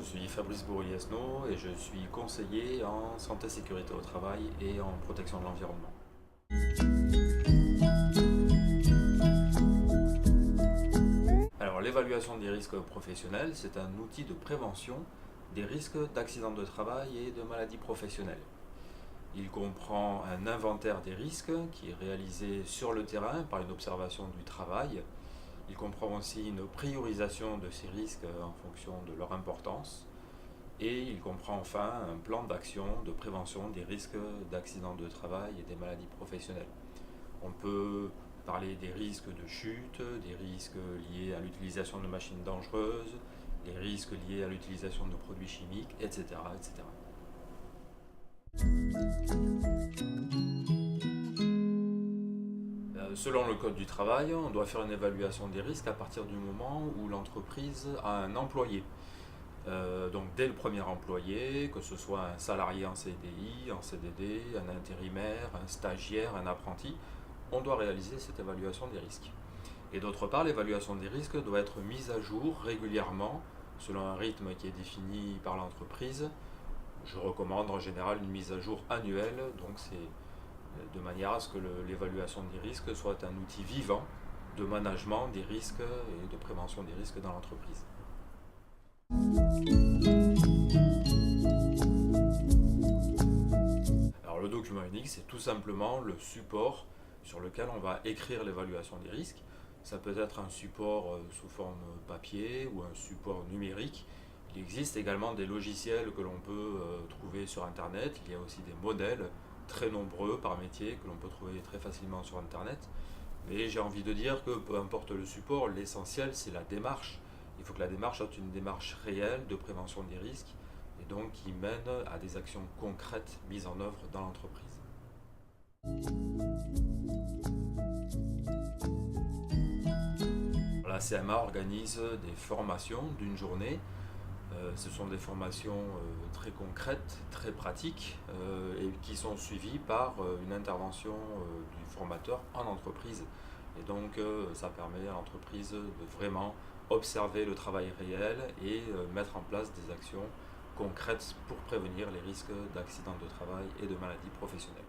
suis Fabrice Bourriesno et je suis conseiller en santé sécurité au travail et en protection de l'environnement. Alors l'évaluation des risques professionnels, c'est un outil de prévention des risques d'accidents de travail et de maladies professionnelles. Il comprend un inventaire des risques qui est réalisé sur le terrain par une observation du travail. Il comprend aussi une priorisation de ces risques en fonction de leur importance. Et il comprend enfin un plan d'action de prévention des risques d'accidents de travail et des maladies professionnelles. On peut parler des risques de chute, des risques liés à l'utilisation de machines dangereuses, des risques liés à l'utilisation de produits chimiques, etc., etc. Selon le Code du travail, on doit faire une évaluation des risques à partir du moment où l'entreprise a un employé. Donc dès le premier employé, que ce soit un salarié en CDI, en CDD, un intérimaire, un stagiaire, un apprenti, on doit réaliser cette évaluation des risques. Et d'autre part, l'évaluation des risques doit être mise à jour régulièrement selon un rythme qui est défini par l'entreprise. Je recommande en général une mise à jour annuelle, donc c'est de manière à ce que l'évaluation des risques soit un outil vivant de management des risques et de prévention des risques dans l'entreprise. Alors le document unique, c'est tout simplement le support sur lequel on va écrire l'évaluation des risques. Ça peut être un support sous forme papier ou un support numérique. Il existe également des logiciels que l'on peut trouver sur Internet. Il y a aussi des modèles très nombreux par métier que l'on peut trouver très facilement sur Internet. Mais j'ai envie de dire que peu importe le support, l'essentiel c'est la démarche. Il faut que la démarche soit une démarche réelle de prévention des risques et donc qui mène à des actions concrètes mises en œuvre dans l'entreprise. La CMA organise des formations d'une journée. Ce sont des formations très concrètes, très pratiques et qui sont suivies par une intervention du formateur en entreprise. Et donc ça permet à l'entreprise de vraiment observer le travail réel et mettre en place des actions concrètes pour prévenir les risques d'accidents de travail et de maladies professionnelles.